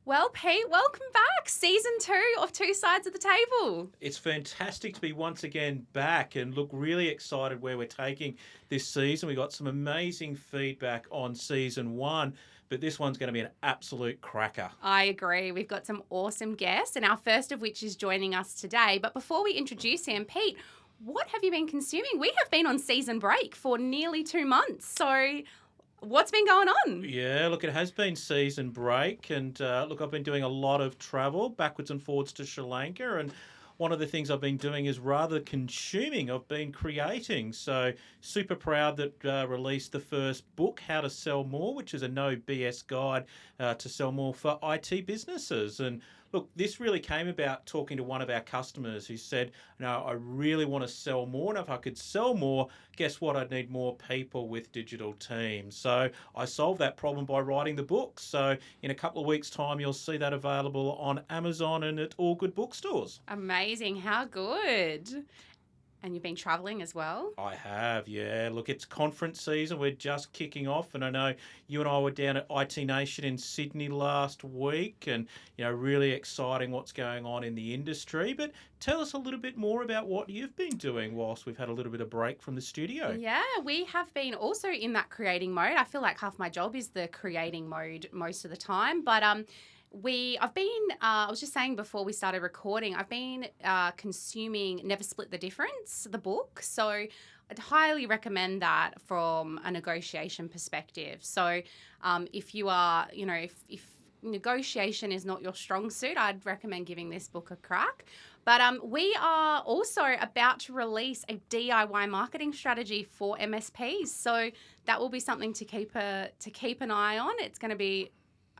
Well, Pete, welcome back. Season 2 of Two Sides of the Table. It's fantastic to be once again back and look really excited where we're taking this season. We got some amazing feedback on season 1, but this one's going to be an absolute cracker. I agree. We've got some awesome guests, and our first of which is joining us today. But before we introduce him, Pete, what have you been consuming? We have been on season break for nearly 2 months. So what's been going on? Yeah, look, it has been season break, and look, I've been doing a lot of travel backwards and forwards to Sri Lanka, and one of the things I've been doing is rather consuming, I've been creating. So super proud that released the first book, How to Sell More, which is a no BS guide to sell more for IT businesses. And look, this really came about talking to one of our customers who said, I really want to sell more. And if I could sell more, guess what? I'd need more people with digital teams. So I solved that problem by writing the book. So in a couple of weeks' time, you'll see that available on Amazon and at all good bookstores. Amazing. How good. And you've been travelling as well? I have, yeah. Look, it's conference season. We're just kicking off, and I know you and I were down at IT Nation in Sydney last week, and really exciting what's going on in the industry. But tell us a little bit more about what you've been doing whilst we've had a little bit of break from the studio. Yeah, we have been also in that creating mode. I feel like half my job is the creating mode most of the time, but I was just saying before we started recording, I've been consuming Never Split the Difference, the book. So I'd highly recommend that from a negotiation perspective. So if you are, if negotiation is not your strong suit, I'd recommend giving this book a crack. But we are also about to release a DIY marketing strategy for MSPs. So that will be something to keep an eye on. It's going to be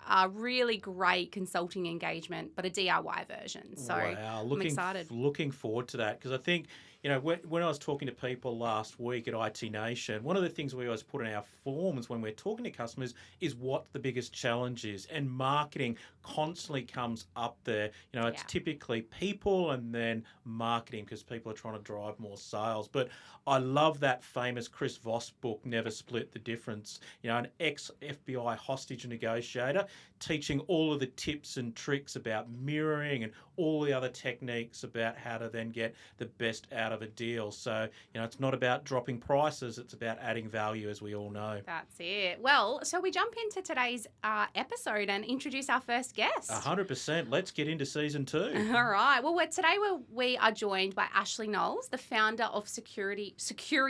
a really great consulting engagement, but a DIY version. So wow, I'm excited. Looking forward to that because I think, when I was talking to people last week at IT Nation, one of the things we always put in our forms when we're talking to customers is what the biggest challenge is. And marketing constantly comes up there. It's typically people and then marketing because people are trying to drive more sales. But I love that famous Chris Voss book, Never Split the Difference. An ex-FBI hostage negotiator teaching all of the tips and tricks about mirroring and all the other techniques about how to then get the best out of a deal. So, it's not about dropping prices, it's about adding value, as we all know. That's it. Well, so we jump into today's episode and introduce our first guest. 100%. Let's get into season 2. All right. Well, today we are joined by Ashley Knowles, the founder of Security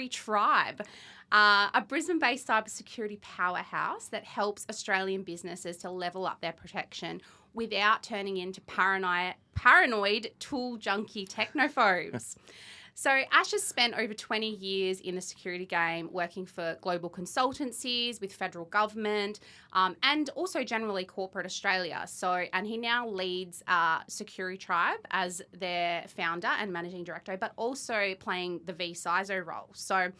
Tribe, a Brisbane-based cybersecurity powerhouse that helps Australian businesses to level up their protection without turning into paranoid tool junkie technophobes. So Ash has spent over 20 years in the security game working for global consultancies with federal government and also generally corporate Australia. And he now leads Security Tribe as their founder and managing director, but also playing the VCISO role. So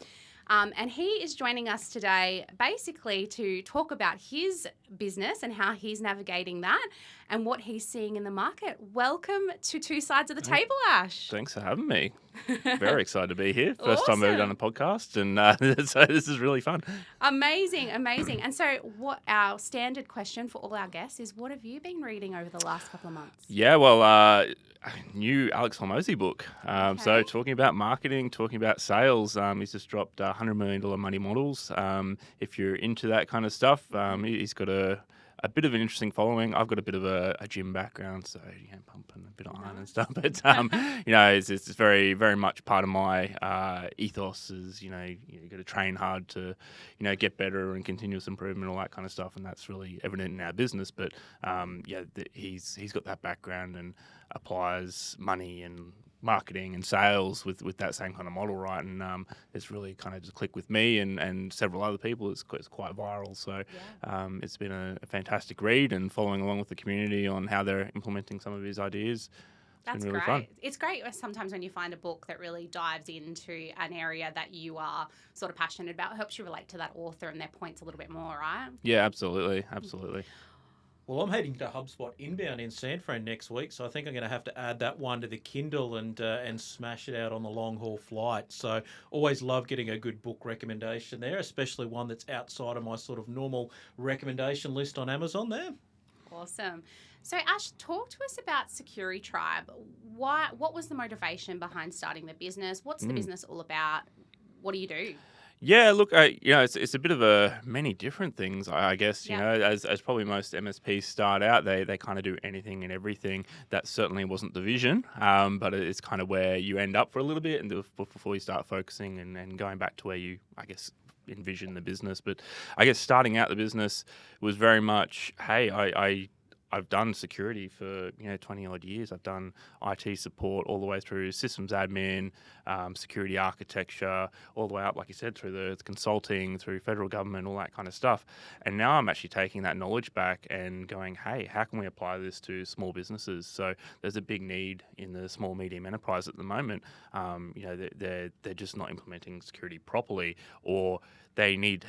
and he is joining us today basically to talk about his business and how he's navigating that and what he's seeing in the market. Welcome to Two Sides of the Table, Ash. Thanks for having me. Very excited to be here. First time we've done a podcast, and so this is really fun. Amazing. And so what our standard question for all our guests is, what have you been reading over the last couple of months? Yeah, well, new Alex Hormozi book. So talking about marketing, talking about sales, he's just dropped $100 million money models. If you're into that kind of stuff, he's got a bit of an interesting following. I've got a bit of a gym background, so pumping a bit of iron and stuff. But it's very, very much part of my ethos. Is you got to train hard to get better and continuous improvement, all that kind of stuff, and that's really evident in our business. But he's got that background and applies money and marketing and sales with that same kind of model, right? And it's really kind of just clicked with me and several other people. It's quite viral, so it's been a fantastic read and following along with the community on how they're implementing some of his ideas. That's really great. Fun. It's great sometimes when you find a book that really dives into an area that you are sort of passionate about. It helps you relate to that author and their points a little bit more, right? Yeah, absolutely. Well, I'm heading to HubSpot Inbound in San Fran next week, so I think I'm going to have to add that one to the Kindle and smash it out on the long haul flight. So always love getting a good book recommendation there, especially one that's outside of my sort of normal recommendation list on Amazon there. Awesome. So, Ash, talk to us about Security Tribe. What was the motivation behind starting the business? What's the business all about? What do you do? Yeah, look, it's a bit of many different things, I guess. Yeah. As probably most MSPs start out, they kind of do anything and everything. That certainly wasn't the vision, but it's kind of where you end up for a little bit, and before you start focusing and going back to where you, I guess, envision the business. But I guess starting out the business was very much, hey, I've done security for 20 odd years. I've done IT support all the way through systems admin, security architecture, all the way up, like you said, through the consulting, through federal government, all that kind of stuff. And now I'm actually taking that knowledge back and going, hey, how can we apply this to small businesses? So there's a big need in the small medium enterprise at the moment. They're just not implementing security properly, or they need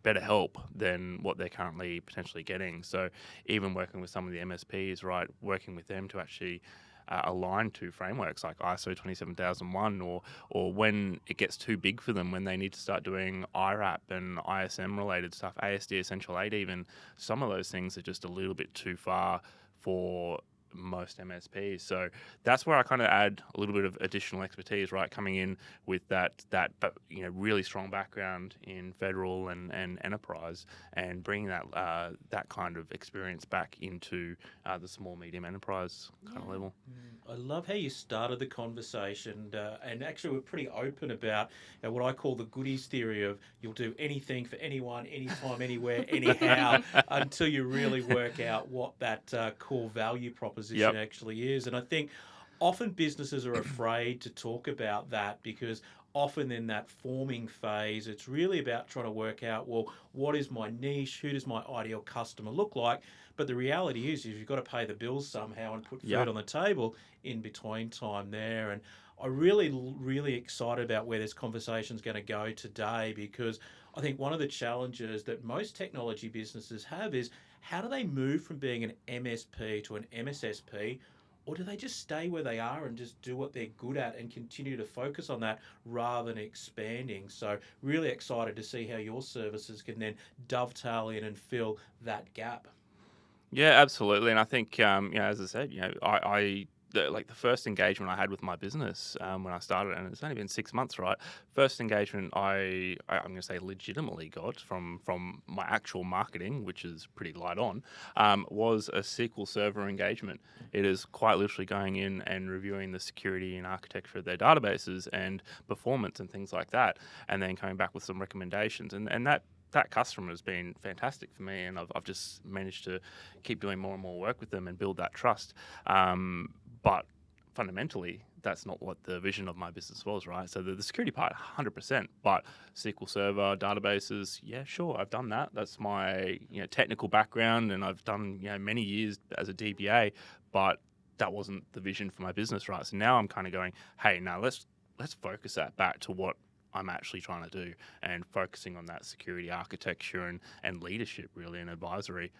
better help than what they're currently potentially getting. So even working with some of the MSPs, right, working with them to actually align to frameworks like ISO 27001, or when it gets too big for them, when they need to start doing IRAP and ISM related stuff, ASD Essential 8 even, some of those things are just a little bit too far for most MSPs. So that's where I kind of add a little bit of additional expertise, right? Coming in with that really strong background in federal and enterprise, and bringing that kind of experience back into the small medium enterprise kind of level. I love how you started the conversation, and actually we're pretty open about what I call the goodies theory of you'll do anything for anyone, anytime, anywhere, anyhow, until you really work out what that core value proposition actually is. And I think often businesses are afraid to talk about that because often in that forming phase, it's really about trying to work out, well, what is my niche? Who does my ideal customer look like? But the reality is you've got to pay the bills somehow and put food on the table in between time there. And I'm really excited about where this conversation is going to go today, because I think one of the challenges that most technology businesses have is how do they move from being an MSP to an MSSP, or do they just stay where they are and just do what they're good at and continue to focus on that rather than expanding? So really excited to see how your services can then dovetail in and fill that gap. Yeah, absolutely. And I think, as I said, the first engagement I had with my business when I started, and it's only been 6 months, right? First engagement I'm going to say legitimately got from my actual marketing, which is pretty light on, was a SQL Server engagement. It is quite literally going in and reviewing the security and architecture of their databases and performance and things like that, and then coming back with some recommendations. And that customer has been fantastic for me, and I've just managed to keep doing more and more work with them and build that trust. But fundamentally, that's not what the vision of my business was, right? So the security part, 100%, but SQL Server, databases, yeah, sure, I've done that. That's my technical background, and I've done many years as a DBA, but that wasn't the vision for my business, right? So now I'm kind of going, hey, now let's focus that back to what I'm actually trying to do, and focusing on that security architecture and leadership, really, and advisory.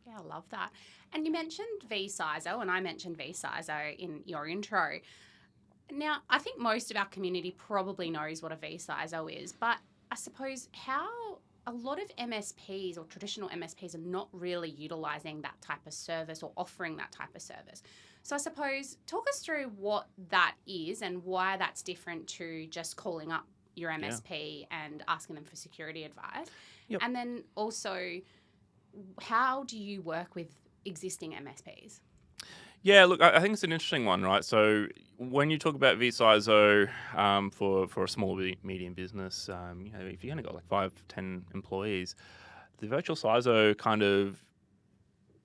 Yeah, I love that. And you mentioned vCISO, and I mentioned vCISO in your intro. Now, I think most of our community probably knows what a vCISO is, but I suppose how a lot of MSPs or traditional MSPs are not really utilising that type of service or offering that type of service. So I suppose talk us through what that is and why that's different to just calling up your MSP and asking them for security advice. Yep. And then also, how do you work with existing MSPs? Yeah, look, I think it's an interesting one, right? So when you talk about vCISO for a small medium business, if you only got like 5-10 employees, the virtual CISO kind of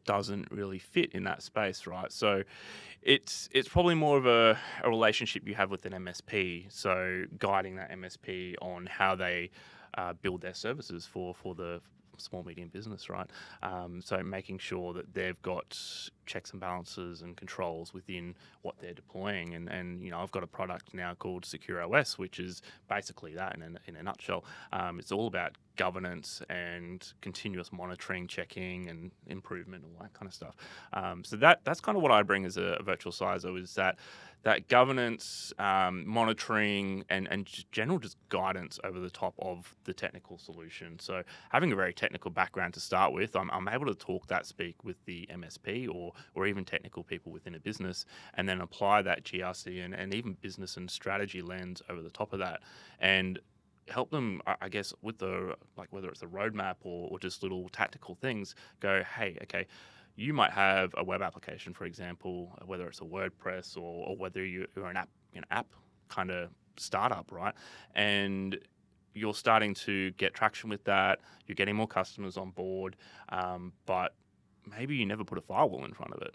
doesn't really fit in that space, right? So it's probably more of a relationship you have with an MSP. So guiding that MSP on how they build their services for the small medium business, right? So making sure that they've got checks and balances and controls within what they're deploying, and I've got a product now called Secure OS, which is basically that in a nutshell. It's all about governance and continuous monitoring, checking, and improvement, all that kind of stuff. So that's kind of what I bring as a virtual CISO, is that governance, monitoring, and just general just guidance over the top of the technical solution. So having a very technical background to start with, I'm able to speak with the MSP or even technical people within a business, and then apply that GRC and even business and strategy lens over the top of that, and help them, I guess, with whether it's a roadmap or just little tactical things, go, hey, okay, you might have a web application, for example, whether it's a WordPress or whether you're an app kind of startup, right? And you're starting to get traction with that. You're getting more customers on board, but maybe you never put a firewall in front of it.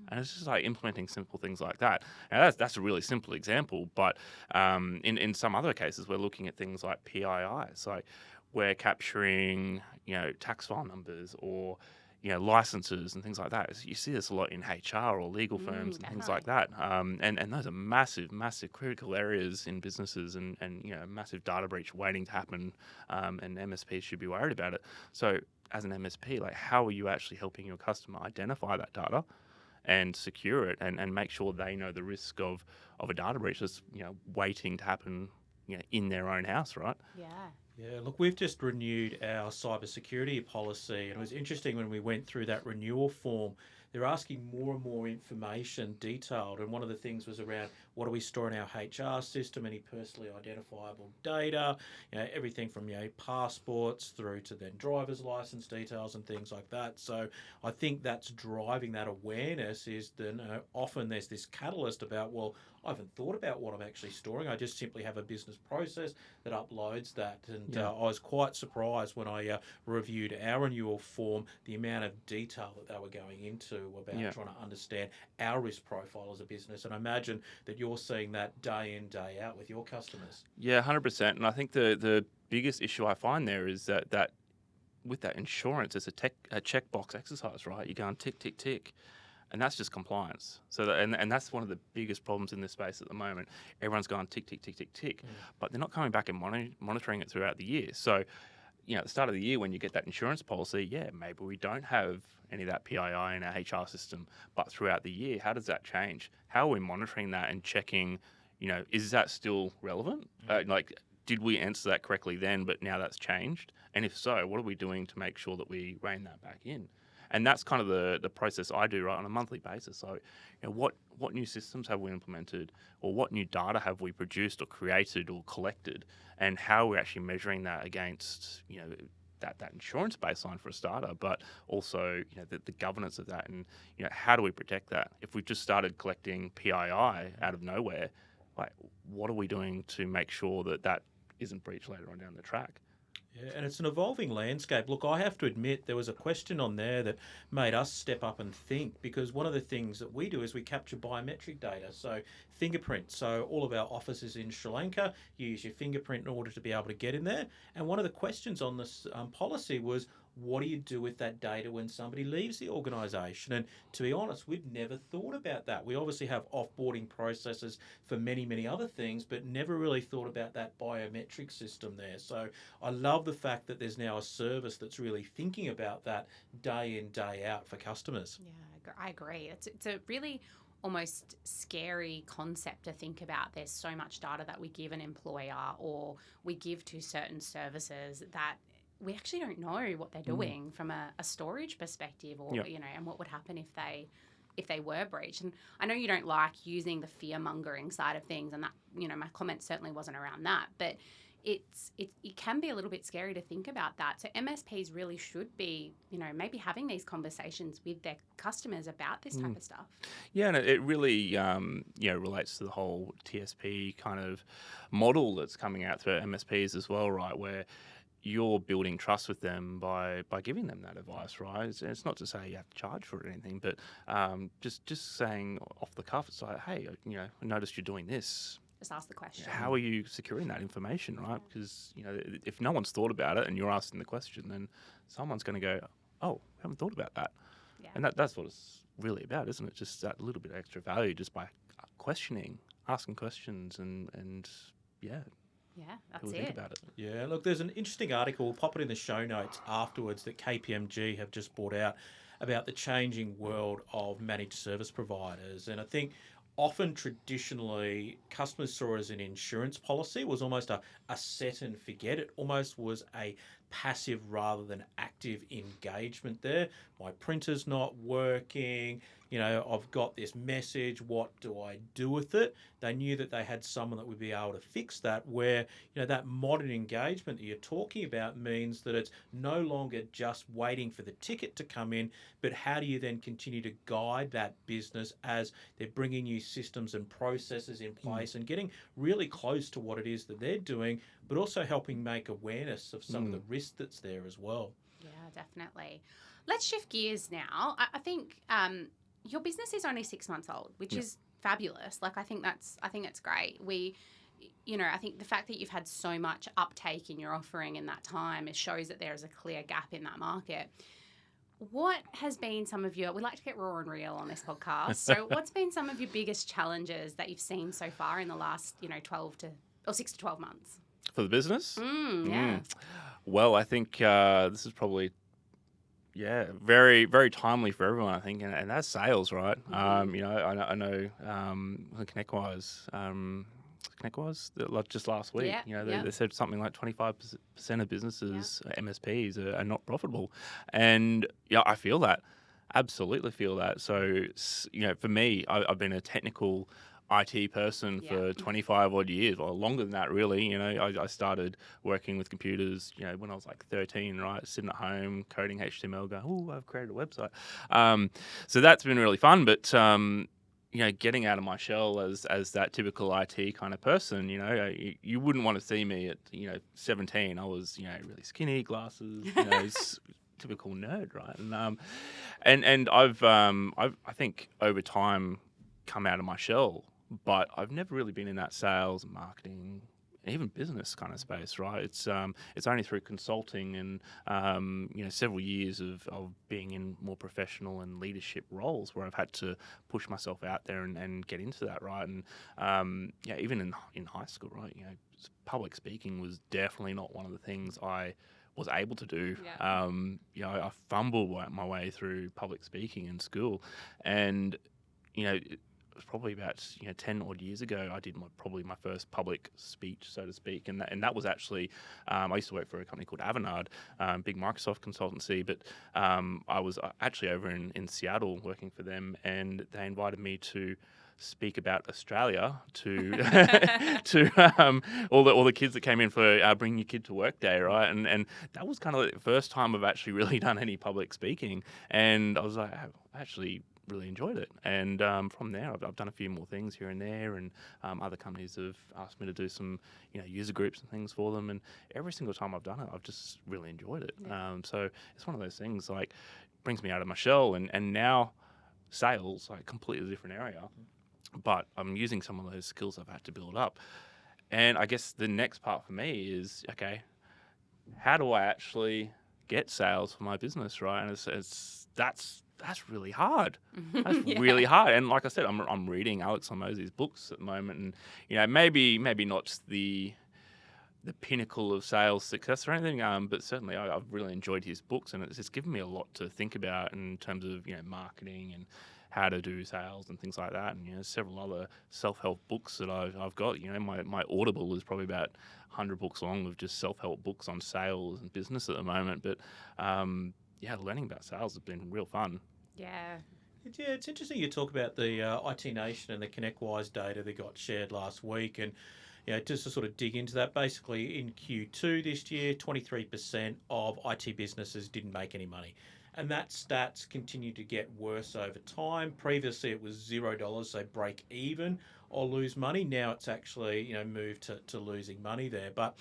And it's just like implementing simple things like that. Now that's a really simple example, but in some other cases, we're looking at things like PII. So we're capturing, tax file numbers or licenses and things like that. You see this a lot in HR or legal firms and things like that. And those are massive, massive critical areas in businesses and massive data breach waiting to happen. And MSPs should be worried about it. So as an MSP, like, how are you actually helping your customer identify that data and secure it and make sure they know the risk of a data breach that's waiting to happen in their own house, right? Yeah. Yeah, look, we've just renewed our cybersecurity policy, and it was interesting when we went through that renewal form. They're asking more and more information detailed, and one of the things was around what do we store in our HR system, any personally identifiable data, everything from passports through to then driver's license details and things like that. So I think that's driving that awareness, is that often there's this catalyst about, well, I haven't thought about what I'm actually storing. I just simply have a business process that uploads that. And I was quite surprised when I reviewed our renewal form, the amount of detail that they were going into about trying to understand our risk profile as a business. And I imagine that you're seeing that day in, day out with your customers. Yeah, 100%. And I think the biggest issue I find there is that with that insurance, it's a checkbox exercise, right? You're going tick, tick, tick. And that's just compliance. So and that's one of the biggest problems in this space at the moment. Everyone's going tick, tick, tick, tick, tick, but they're not coming back and monitoring it throughout the year. So, at the start of the year when you get that insurance policy, maybe we don't have any of that PII in our HR system, but throughout the year, how does that change? How are we monitoring that and checking, is that still relevant? Did we answer that correctly then, but now that's changed? And if so, what are we doing to make sure that we rein that back in? And that's kind of the process I do, right, on a monthly basis. So, what new systems have we implemented, or what new data have we produced or created or collected, and how are we actually measuring that against, that insurance baseline for a starter, but also, the governance of that, and how do we protect that? If we've just started collecting PII out of nowhere, like, what are we doing to make sure that isn't breached later on down the track? Yeah, and it's an evolving landscape. Look, I have to admit there was a question on there that made us step up and think, because one of the things that we do is we capture biometric data, so fingerprints. So all of our offices in Sri Lanka use your fingerprint in order to be able to get in there. And one of the questions on this policy was, what do you do with that data when somebody leaves the organisation? And to be honest, we've never thought about that. We obviously have offboarding processes for many, many other things, but never really thought about that biometric system there. So I love the fact that there's now a service that's really thinking about that day in, day out for customers. Yeah, I agree. It's a really almost scary concept to think about. There's so much data that we give an employer or we give to certain services that we actually don't know what they're doing from a storage perspective, or and what would happen if they were breached. And I know you don't like using the fear mongering side of things, and that my comment certainly wasn't around that, but it can be a little bit scary to think about that. So MSPs really should be maybe having these conversations with their customers about this type of stuff. Yeah, and it really relates to the whole TSP kind of model that's coming out through MSPs as well, right? Where you're building trust with them by giving them that advice, right? It's not to say you have to charge for it or anything, but just saying off the cuff, it's like, hey, I noticed you're doing this. Just ask the question. How are you securing that information, right? Because if no one's thought about it and you're asking the question, then someone's going to go, oh, we haven't thought about that. Yeah. And that's what it's really about, isn't it? Just that little bit of extra value just by questioning, asking questions, and Yeah, Who that's would think it. about it? Yeah, look, there's an interesting article. We'll pop it in the show notes afterwards that KPMG have just brought out about the changing world of managed service providers. And I think often traditionally customers saw it as an insurance policy. It was almost a set and forget. It almost was a passive rather than active engagement there. My printer's not working. I've got this message. What do I do with it? They knew that they had someone that would be able to fix that, where that modern engagement that you're talking about means that it's no longer just waiting for the ticket to come in, but how do you then continue to guide that business as they're bringing new systems and processes in place and getting really close to what it is that they're doing, but also helping make awareness of some of the risk that's there as well. Yeah, definitely. Let's shift gears now. I think your business is only 6 months old, which is fabulous. Like, I think it's great. I think the fact that you've had so much uptake in your offering in that time, it shows that there is a clear gap in that market. What has been some of we like to get raw and real on this podcast. So what's been some of your biggest challenges that you've seen so far in the last, 6 to 12 months? For the business? Yeah. Well, I think this is probably very, very timely for everyone, I think, and that's sales, right? I know ConnectWise, like just last week, they said something like 25% of businesses, MSPs, are not profitable, and I feel that, absolutely feel that. So, for me, I've been a technical IT person for 25 odd years, or longer than that, really. I started working with computers, when I was like 13, right? Sitting at home, coding HTML, going, "Oh, I've created a website." So that's been really fun. But getting out of my shell as that typical IT kind of person, you wouldn't want to see me at 17. I was really skinny, glasses, typical nerd, right? And I've I think over time come out of my shell. But I've never really been in that sales, marketing, even business kind of space, right? It's only through consulting and several years of being in more professional and leadership roles where I've had to push myself out there and get into that, right? And even in high school, right? Public speaking was definitely not one of the things I was able to do. I fumbled my way through public speaking in school, and it was probably about 10 odd years ago I did probably my first public speech, so to speak, and that was actually I used to work for a company called Avanade, big Microsoft consultancy, but I was actually over in Seattle working for them, and they invited me to speak about Australia to all the kids that came in for Bring Your Kid to Work Day, right? And that was kind of the first time I've actually really done any public speaking, and I was like, I actually really enjoyed it. And from there, I've done a few more things here and there, and other companies have asked me to do some user groups and things for them, and every single time I've done it, I've just really enjoyed it. So it's one of those things, like, brings me out of my shell, and now sales, like, completely different area, but I'm using some of those skills I've had to build up. And I guess the next part for me is, okay, how do I actually get sales for my business, right? And that's really hard. That's really hard. And like I said, I'm reading Alex Hormozi's books at the moment, and maybe not the pinnacle of sales success or anything, but certainly I've really enjoyed his books, and it's given me a lot to think about in terms of marketing and how to do sales and things like that, and several other self-help books that I've got. My Audible is probably about 100 books long of just self-help books on sales and business at the moment. But learning about sales has been real fun. Yeah. Yeah, it's interesting you talk about the IT Nation and the ConnectWise data that got shared last week, and just to sort of dig into that, basically in Q2 this year, 23% of IT businesses didn't make any money. And that stats continue to get worse over time. Previously, it was $0, so break even or lose money. Now it's actually moved to losing money there. But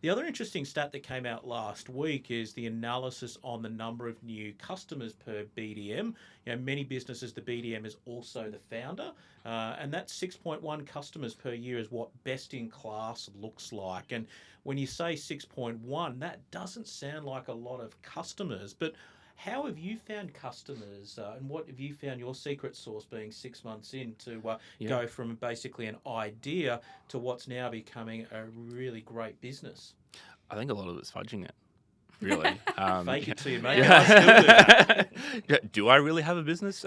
the other interesting stat that came out last week is the analysis on the number of new customers per BDM. Many businesses, the BDM is also the founder, and that 6.1 customers per year is what best in class looks like. And when you say 6.1, that doesn't sound like a lot of customers, but How have you found customers, and what have you found your secret sauce being 6 months in to go from basically an idea to what's now becoming a really great business? I think a lot of it's fudging it. Really. Fake it till you make it. I still do that. Do I really have a business?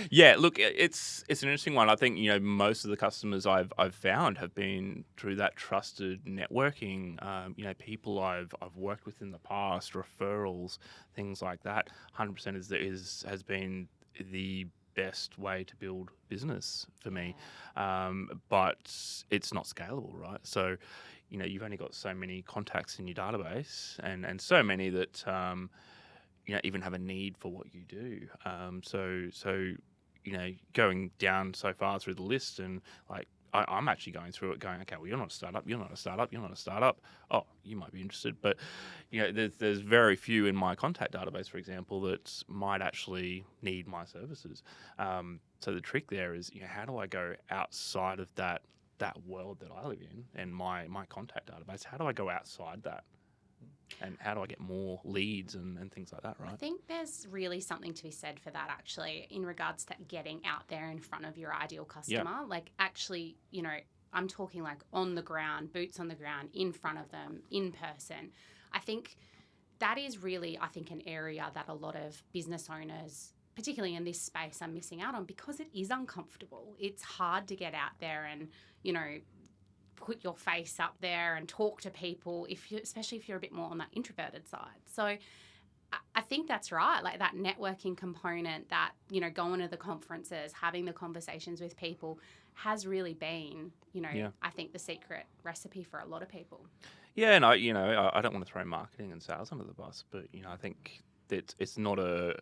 Yeah, look, it's an interesting one. I think, most of the customers I've found have been through that trusted networking, people I've worked with in the past, referrals, things like that. 100% has been the best way to build business for me. But it's not scalable, right? So, you've only got so many contacts in your database and so many that, even have a need for what you do. So, going down so far through the list and I'm actually going through it going, okay, well, you're not a startup, you're not a startup, you're not a startup. Oh, you might be interested. But, there's very few in my contact database, for example, that might actually need my services. So the trick there is, how do I go outside of that world that I live in and my contact database? How do I go outside that? And how do I get more leads and things like that, right? I think there's really something to be said for that, actually, in regards to getting out there in front of your ideal customer. Like, actually, I'm talking like on the ground, boots on the ground, in front of them, in person. I think that is really, an area that a lot of business owners, particularly in this space, are missing out on because it is uncomfortable. It's hard to get out there and, put your face up there and talk to people, especially if you're a bit more on that introverted side. So I think that's right. Like that networking component, that, going to the conferences, having the conversations with people has really been, I think the secret recipe for a lot of people. Yeah, and I don't want to throw marketing and sales under the bus, but, I think that it's not a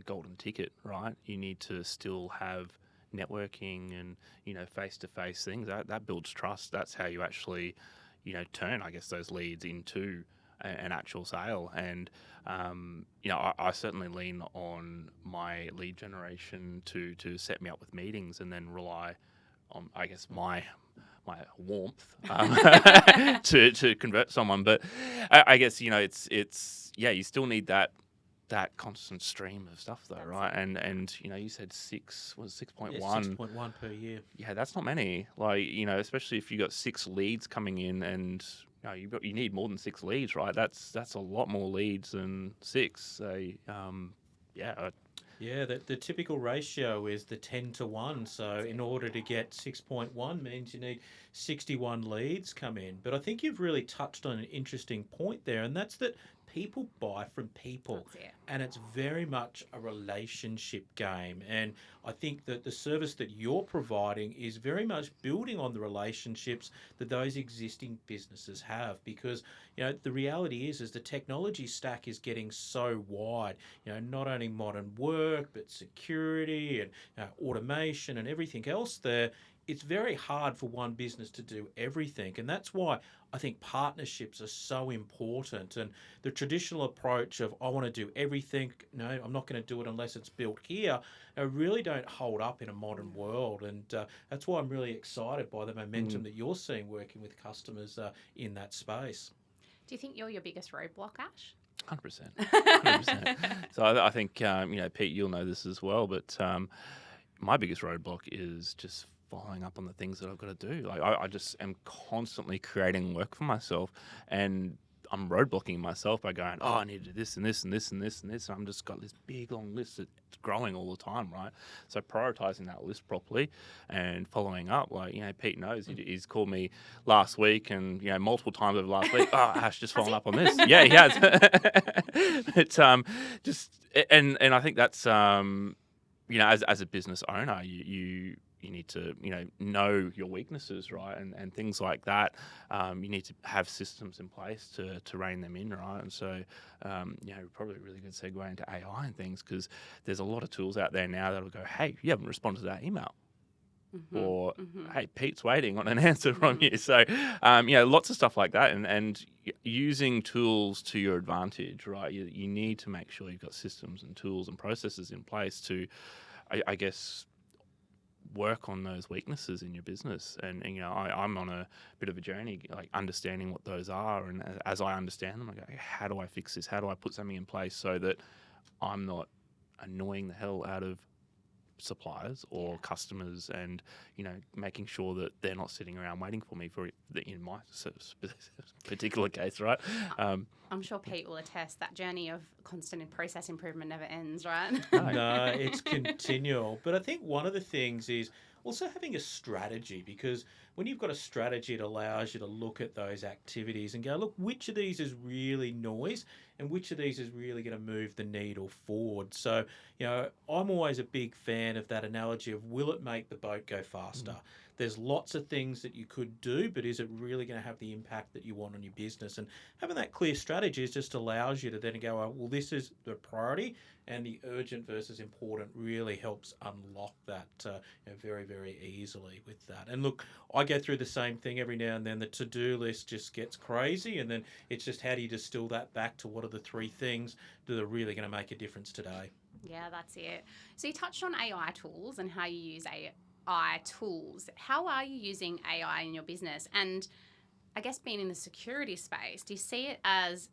golden ticket, right? You need to still have networking and, face-to-face things. That builds trust. That's how you actually, turn, I guess, those leads into an actual sale. And, I certainly lean on my lead generation to set me up with meetings and then rely on, I guess, my warmth to convert someone. But I guess, it's you still need that constant stream of stuff, though, right? And you said 6.1. 6.1 per year. Yeah, that's not many. Especially if you got 6 leads coming in, and you need more than 6 leads, right? That's a lot more leads than 6. So, Yeah, the typical ratio is the 10-1. So in order to get 6.1 means you need 61 leads come in. But I think you've really touched on an interesting point there, and that's that people buy from people. And it's very much a relationship game. And I think that the service that you're providing is very much building on the relationships that those existing businesses have, because the reality is the technology stack is getting so wide. Not only modern work, but security and automation and everything else there. It's very hard for one business to do everything. And that's why I think partnerships are so important. And the traditional approach of, I want to do everything, no, I'm not going to do it unless it's built here, really don't hold up in a modern world. And that's why I'm really excited by the momentum that you're seeing working with customers in that space. Do you think you're your biggest roadblock, Ash? 100%. 100%. So I think, Pete, you'll know this as well, but my biggest roadblock is just following up on the things that I've got to do. I just am constantly creating work for myself, and I'm roadblocking myself by going, I need to do this and this and this and this and this. And I'm just got this big long list that's growing all the time, right? So prioritizing that list properly and following up, Pete knows he's called me last week and, multiple times over last week, Ash, just following up on this. Yeah, he has. It's and I think that's, as a business owner, you need to, know your weaknesses, right? And things like that. You need to have systems in place to rein them in, right? And so, probably a really good segue into AI and things, because there's a lot of tools out there now that'll go, hey, you haven't responded to that email. Or, hey, Pete's waiting on an answer from you. So, lots of stuff like that. And using tools to your advantage, right? You need to make sure you've got systems and tools and processes in place to, I guess, work on those weaknesses in your business. And I'm on a bit of a journey, understanding what those are. And as I understand them, I go, how do I fix this? How do I put something in place so that I'm not annoying the hell out of suppliers or customers, and making sure that they're not sitting around waiting for me for in my particular case, right? I'm sure Pete will attest that journey of constant process improvement never ends, right? No, it's continual. But I think one of the things is also having a strategy, because when you've got a strategy, it allows you to look at those activities and go, look, which of these is really noise and which of these is really going to move the needle forward. So, I'm always a big fan of that analogy of, will it make the boat go faster? There's lots of things that you could do, but is it really going to have the impact that you want on your business? And having that clear strategy just allows you to then go, oh, well, this is the priority, and the urgent versus important really helps unlock that very, very easily with that. And look, I go through the same thing every now and then. The to-do list just gets crazy, and then it's just, how do you distill that back to what are the 3 things that are really going to make a difference today? Yeah, that's it. So you touched on AI tools and how you use AI tools. How are you using AI in your business? And I guess being in the security space, do you see it as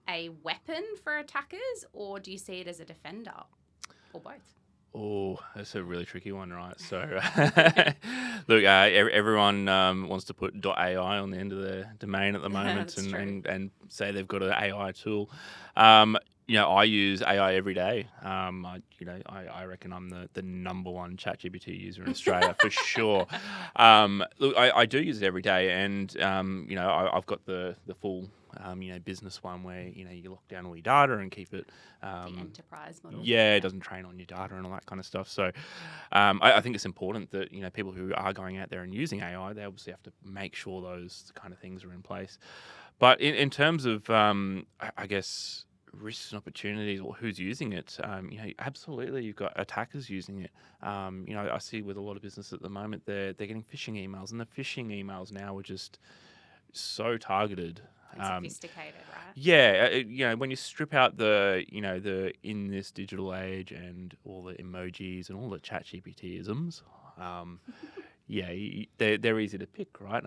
a weapon for attackers, or do you see it as a defender, or both? Oh, that's a really tricky one, right? So, look, everyone wants to put .ai on the end of their domain at the moment, and say they've got an AI tool. I use AI every day. I reckon I'm the number one ChatGPT user in Australia for sure. Look, I do use it every day, and I've got the full business one where you lock down all your data and keep it. The enterprise model. Yeah, it doesn't train on your data and all that kind of stuff. So, I think it's important that people who are going out there and using AI, they obviously have to make sure those kind of things are in place. But in terms of, I guess, risks and opportunities, or who's using it, absolutely, you've got attackers using it. I see with a lot of business at the moment, they're getting phishing emails, and the phishing emails now are just so targeted. And sophisticated, right? Yeah, when you strip out the in this digital age and all the emojis and all the ChatGPT-isms, they're easy to pick, right?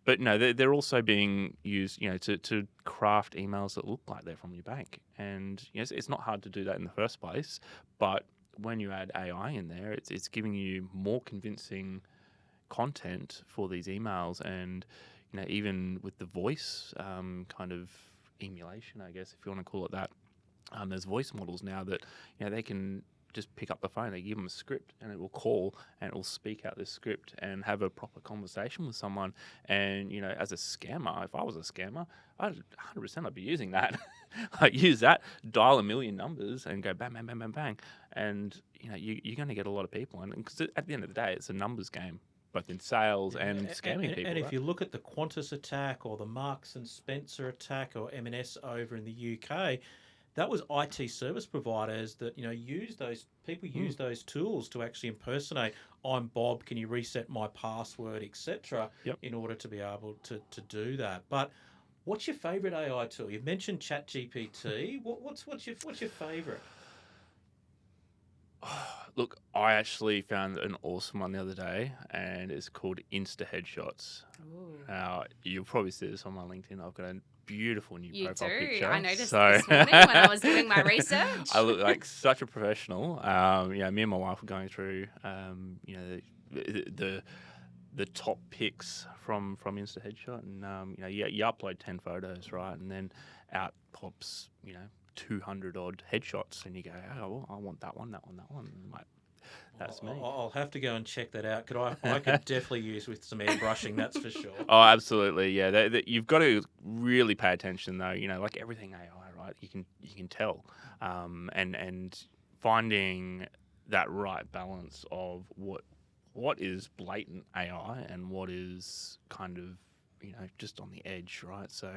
But no, they're also being used, to craft emails that look like they're from your bank. And it's not hard to do that in the first place, but when you add AI in there, it's giving you more convincing content for these emails, and even with the voice kind of emulation, I guess, if you want to call it that. There's voice models now that they can just pick up the phone, they give them a script, and it will call and it will speak out this script and have a proper conversation with someone. And as a scammer, if I was a scammer, I'd 100% be using that. I'd use that, dial a million numbers, and go bang, bang, bang, bang, bang, and you're going to get a lot of people. And because at the end of the day, it's a numbers game, both in sales and scamming people. And if right? you look at the Qantas attack, or the Marks and Spencer attack, or M&S over in the UK, that was IT service providers that use those tools to actually impersonate, I'm Bob, can you reset my password, etc. In order to be able to do that. But what's your favourite AI tool? You've mentioned ChatGPT. What's your favourite? Look, I actually found an awesome one the other day, and it's called Insta Headshots. Now, you'll probably see this on my LinkedIn. I've got a beautiful new profile picture. I noticed this morning when I was doing my research. I look like such a professional. Me and my wife were going through, the top picks from Insta Headshot, and you upload 10 photos, right, and then out pops 200 odd headshots, and you go, oh, well, I want that one. I'm like, that's me. I'll have to go and check that out. I could definitely use with some airbrushing, that's for sure. Oh, absolutely, yeah. You've got to really pay attention, though. Like everything AI, right? You can tell, and finding that right balance of what is blatant AI and what is kind of just on the edge, right? So,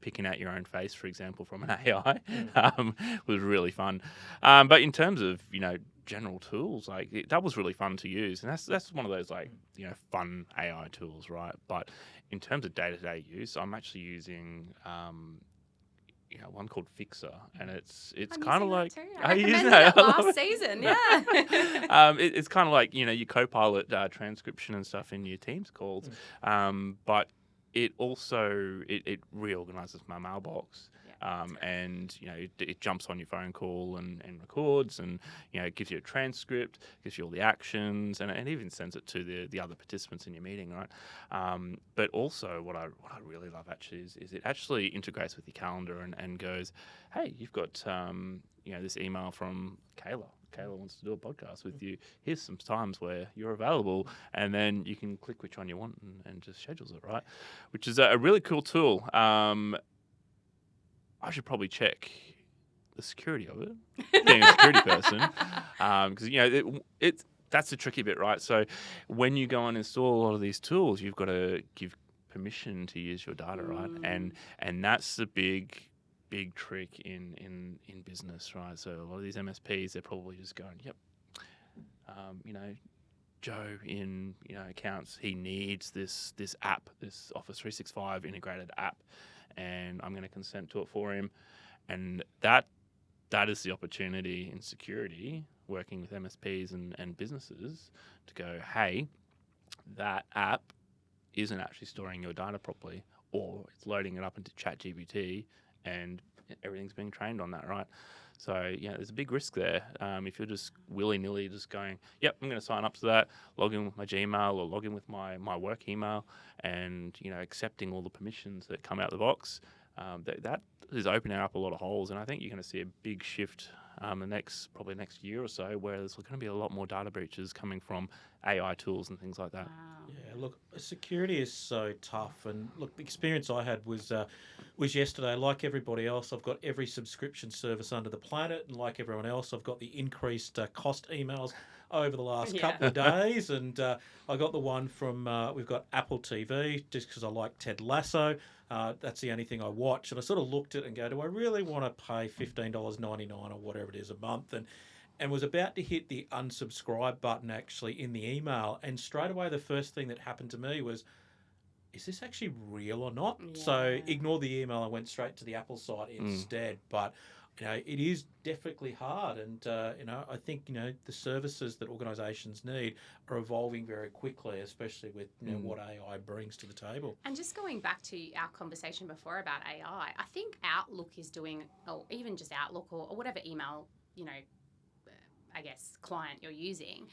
picking out your own face, for example, from an AI was really fun. But in terms of, general tools, that was really fun to use. And that's one of those, fun AI tools, right? But in terms of day-to-day use, I'm actually using one called Fixer, and it's kind of like I used that last season. Yeah, it's kind of like your Copilot transcription and stuff in your Teams calls, but it also it reorganizes my mailbox, and it jumps on your phone call and records, and it gives you a transcript, gives you all the actions, and even sends it to the other participants in your meeting, right? But also what I really love actually is it actually integrates with your calendar and goes, hey, you've got this email from Kayla. Kayla wants to do a podcast with you. Here's some times where you're available, and then you can click which one you want and just schedules it, right? Which is a really cool tool. I should probably check the security of it, being a security person, because that's the tricky bit, right? So when you go and install a lot of these tools, you've got to give permission to use your data, right? And that's the big trick in business, right? So a lot of these MSPs, they're probably just going, yep, Joe in accounts, he needs this app, this Office 365 integrated app, and I'm going to consent to it for him. And that is the opportunity in security, working with MSPs and businesses, to go, hey, that app isn't actually storing your data properly, or it's loading it up into ChatGPT and everything's being trained on that, right? So, there's a big risk there. If you're just willy-nilly just going, yep, I'm going to sign up to that, log in with my Gmail or log in with my work email, and, accepting all the permissions that come out of the box, that is opening up a lot of holes. And I think you're going to see a big shift the next year or so, where there's going to be a lot more data breaches coming from AI tools and things like that. Wow. Yeah, look, security is so tough, and look, the experience I had was yesterday. Like everybody else, I've got every subscription service under the planet, and like everyone else, I've got the increased cost emails over the last couple of days, and I got the one from we've got Apple TV just because I like Ted Lasso. That's the only thing I watch, and I sort of looked at it and go, do I really want to pay $15.99 or whatever it is a month? And was about to hit the unsubscribe button actually in the email, and straight away the first thing that happened to me was, is this actually real or not? Yeah. So ignore the email. I went straight to the Apple site instead. But it is definitely hard, and I think the services that organisations need are evolving very quickly, especially with what AI brings to the table. And just going back to our conversation before about AI, I think Outlook is doing, or even just Outlook or whatever email I guess client you're using,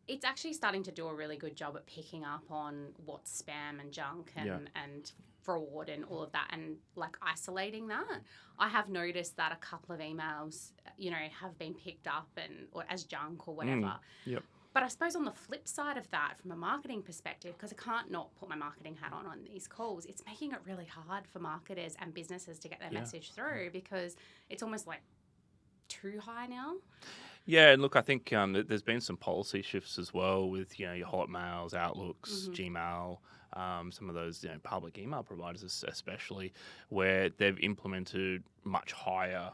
it's actually starting to do a really good job at picking up on what's spam and junk and fraud and all of that, and like isolating that. I have noticed that a couple of emails, have been picked up or as junk or whatever. Yep. But I suppose on the flip side of that, from a marketing perspective, because I can't not put my marketing hat on these calls, it's making it really hard for marketers and businesses to get their message through, because it's almost like too high now. Yeah, and look, I think there's been some policy shifts as well with your Hotmails, Outlooks, Gmail, some of those public email providers especially, where they've implemented much higher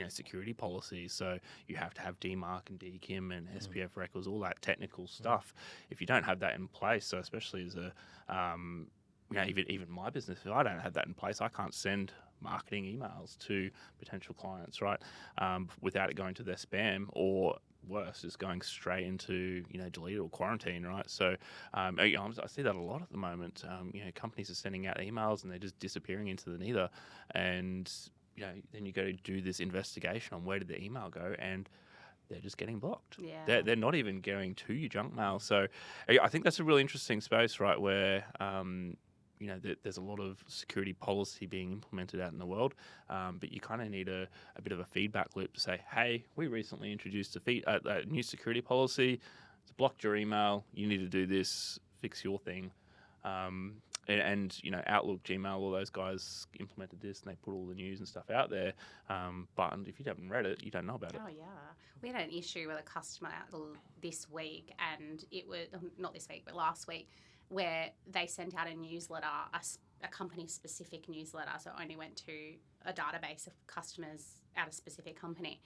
security policies. So you have to have DMARC and DKIM and SPF records, all that technical stuff. If you don't have that in place, so especially as a even my business, if I don't have that in place, I can't send marketing emails to potential clients, right? Without it going to their spam, or worse, just going straight into deleted or quarantine, right? So I see that a lot at the moment. Companies are sending out emails and they're just disappearing into the nether, and then you go to do this investigation on where did the email go, and they're just getting blocked. Yeah. They're not even going to your junk mail. So I think that's a really interesting space, right, where there's a lot of security policy being implemented out in the world, but you kind of need a bit of a feedback loop to say, hey, we recently introduced a new security policy. It's blocked your email. You need to do this. Fix your thing. And Outlook, Gmail, all those guys implemented this, and they put all the news and stuff out there. But if you haven't read it, you don't know about it. Oh, yeah. We had an issue with a customer this week, and it was, not this week, but last week, where they sent out a newsletter, a company-specific newsletter, so it only went to a database of customers at a specific company,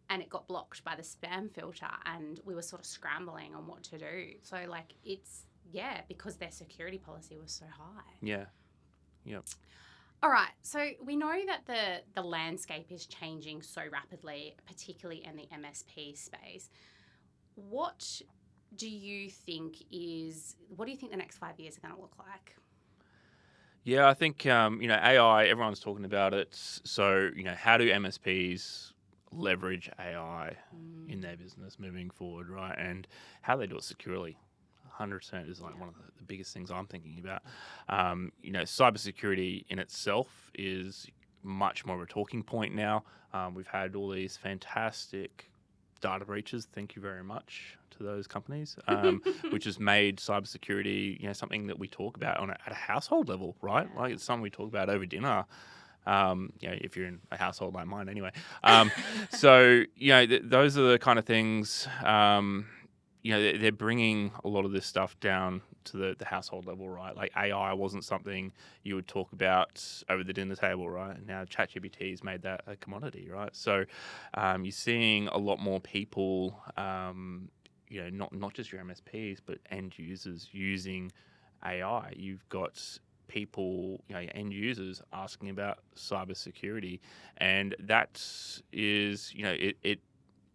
and it got blocked by the spam filter, and we were sort of scrambling on what to do. So, because their security policy was so high. Yeah. Yep. All right, so we know that the landscape is changing so rapidly, particularly in the MSP space. What do you think the next 5 years are going to look like? Yeah, I think AI. Everyone's talking about it. So how do MSPs leverage AI in their business moving forward, right? And how they do it securely. 100% is like one of the biggest things I'm thinking about. Cybersecurity in itself is much more of a talking point now. We've had all these fantastic data breaches. Thank you very much to those companies, which has made cybersecurity, something that we talk about at a household level, right? Like it's something we talk about over dinner. If you're in a household like mine, anyway. Those are the kind of things. They're bringing a lot of this stuff down to the household level, right? Like AI wasn't something you would talk about over the dinner table, right? And now ChatGPT has made that a commodity, right? So you're seeing a lot more people, not just your MSPs, but end users using AI. You've got people, end users asking about cybersecurity, and that is,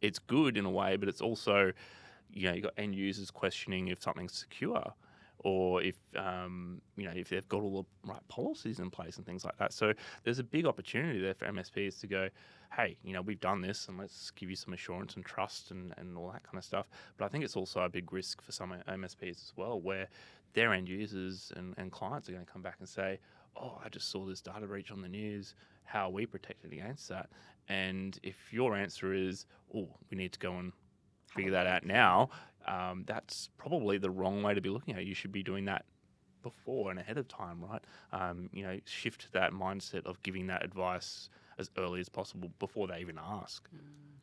it's good in a way, but it's also, you've got end users questioning if something's secure, or if if they've got all the right policies in place and things like that. So there's a big opportunity there for MSPs to go, hey, we've done this, and let's give you some assurance and trust and all that kind of stuff. But I think it's also a big risk for some MSPs as well, where their end users and clients are going to come back and say, oh, I just saw this data breach on the news. How are we protected against that? And if your answer is, oh, we need to go and figure that out now, that's probably the wrong way to be looking at it. You should be doing that before and ahead of time, right? Shift that mindset of giving that advice as early as possible before they even ask.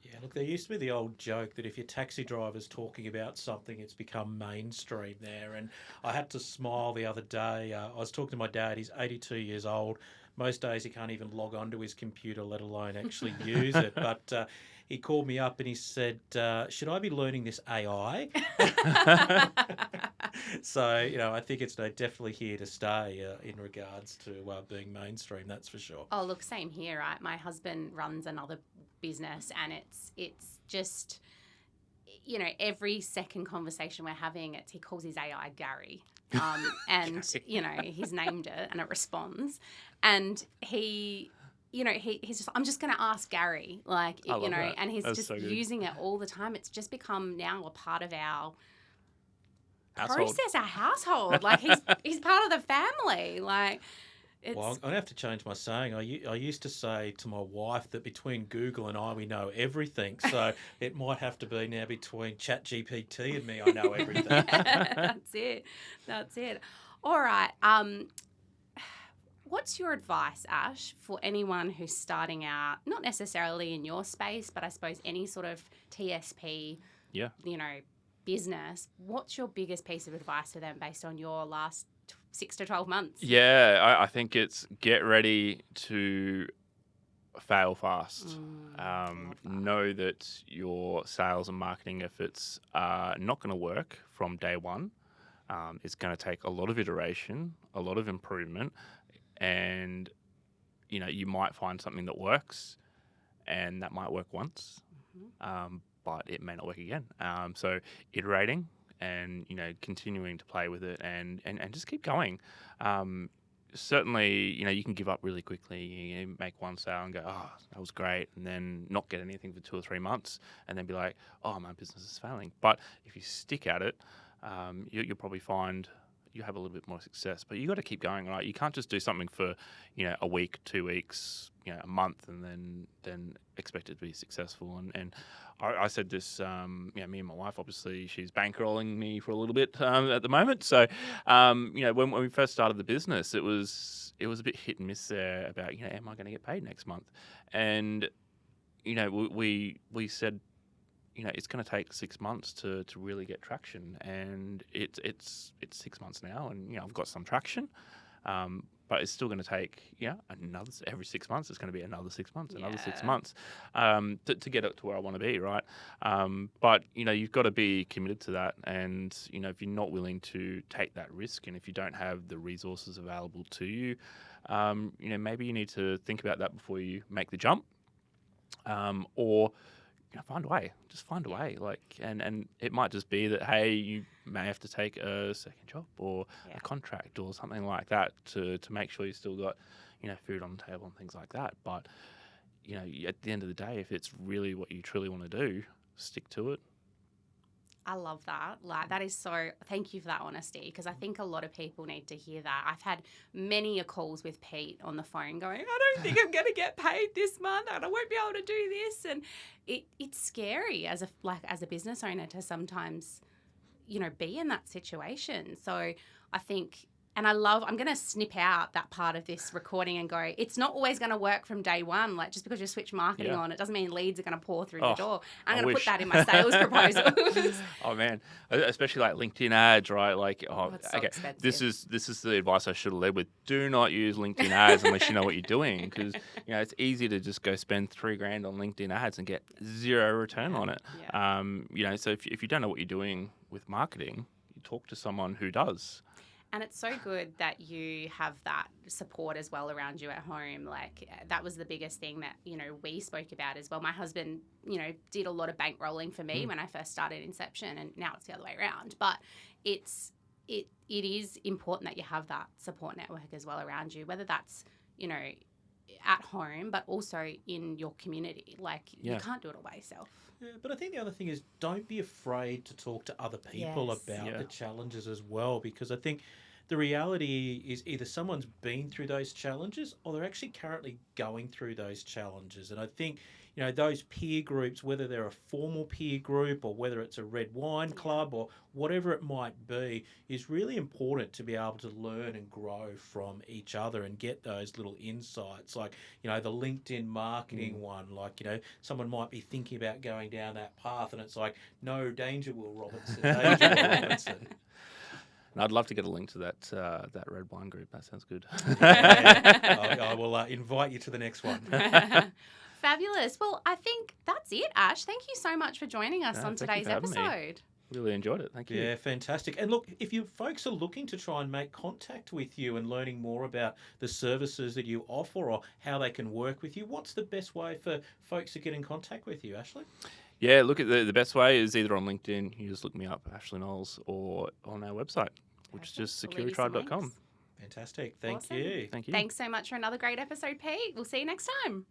Yeah, look, there used to be the old joke that if your taxi driver's talking about something, it's become mainstream there. And I had to smile the other day. I was talking to my dad. He's 82 years old. Most days he can't even log onto his computer, let alone actually use it. But he called me up and he said, should I be learning this AI? So, I think it's definitely here to stay in regards to being mainstream, that's for sure. Oh, look, same here, right? My husband runs another business, and it's just, every second conversation we're having, he calls his AI Gary. And, he's named it and it responds. And he's just, I'm just going to ask Gary, and he's That's just so good. using it all the time. It's just become now a part of our Household. process, our household. Like he's part of the family. Like, it's... Well, I'm going to have to change my saying. I used to say to my wife that between Google and I, we know everything. So it might have to be now between ChatGPT and me, I know everything. That's it. All right. What's your advice, Ash, for anyone who's starting out, not necessarily in your space, but I suppose any sort of TSP, business? What's your biggest piece of advice for them based on your last 6 to 12 months? Yeah, I think it's get ready to fail fast. Know that your sales and marketing efforts are not going to work from day one. It's going to take a lot of iteration, a lot of improvement, and you might find something that works, and that might work once, but it may not work again. So iterating and continuing to play with it and just keep going. Certainly, you can give up really quickly. You make one sale and go, oh, that was great, and then not get anything for 2 or 3 months, and then be like, oh, my business is failing. But if you stick at it, you'll probably find you have a little bit more success. But you got to keep going, right? You can't just do something for a week, 2 weeks, a month, and then expect it to be successful. And I said this, me and my wife, obviously, she's bankrolling me for a little bit at the moment. So, when we first started the business, it was a bit hit and miss there about, am I going to get paid next month? And, we said, it's going to take 6 months to really get traction, and it's 6 months now, and I've got some traction, but it's still going to take another every 6 months. It's going to be another 6 months, another 6 months to get it to where I want to be, right? But you've got to be committed to that, and if you're not willing to take that risk, and if you don't have the resources available to you, maybe you need to think about that before you make the jump, or find a way. Just find a way. Like, and it might just be that, hey, you may have to take a second job or a contract or something like that to make sure you still got, food on the table and things like that. But, at the end of the day, if it's really what you truly want to do, stick to it. I love that. Like, that is so, thank you for that honesty, because I think a lot of people need to hear that. I've had many calls with Pete on the phone going, I don't think I'm going to get paid this month and I won't be able to do this. And it's scary as a business owner to sometimes, be in that situation. So I think, and I'm going to snip out that part of this recording and go, it's not always going to work from day one. Like, just because you switch marketing on, it doesn't mean leads are going to pour through the door. I'm going to put that in my sales proposals. Oh man, especially like LinkedIn ads, right? Like, It's so expensive. this is the advice I should have led with. Do not use LinkedIn ads unless you know what you're doing, because it's easy to just go spend $3,000 on LinkedIn ads and get zero return on it. Yeah. So if you don't know what you're doing with marketing, you talk to someone who does. And it's so good that you have that support as well around you at home. Like, that was the biggest thing that, we spoke about as well. My husband, did a lot of bankrolling for me when I first started Inception, and now it's the other way around. But it is important that you have that support network as well around you, whether that's, at home, but also in your community. Like, you can't do it all by yourself. Yeah, but I think the other thing is, don't be afraid to talk to other people about the challenges as well, because I think the reality is either someone's been through those challenges or they're actually currently going through those challenges. And I think, those peer groups, whether they're a formal peer group or whether it's a red wine club or whatever it might be, is really important to be able to learn and grow from each other and get those little insights. Like, the LinkedIn marketing one, like, someone might be thinking about going down that path and it's like, no, danger, Will Robertson, danger, Will Robertson. And I'd love to get a link to that red wine group. That sounds good. I will invite you to the next one. Fabulous. Well, I think that's it, Ash. Thank you so much for joining us on today's episode. Really enjoyed it. Thank you. Yeah, fantastic. And look, if you folks are looking to try and make contact with you and learning more about the services that you offer or how they can work with you, what's the best way for folks to get in contact with you, Ashley? Yeah, look, at the best way is either on LinkedIn. You just look me up, Ashley Knowles, or on our website, which is just securitytribe.com. Fantastic. Thank Awesome. you. Thank you. Thanks so much for another great episode, Pete. We'll see you next time.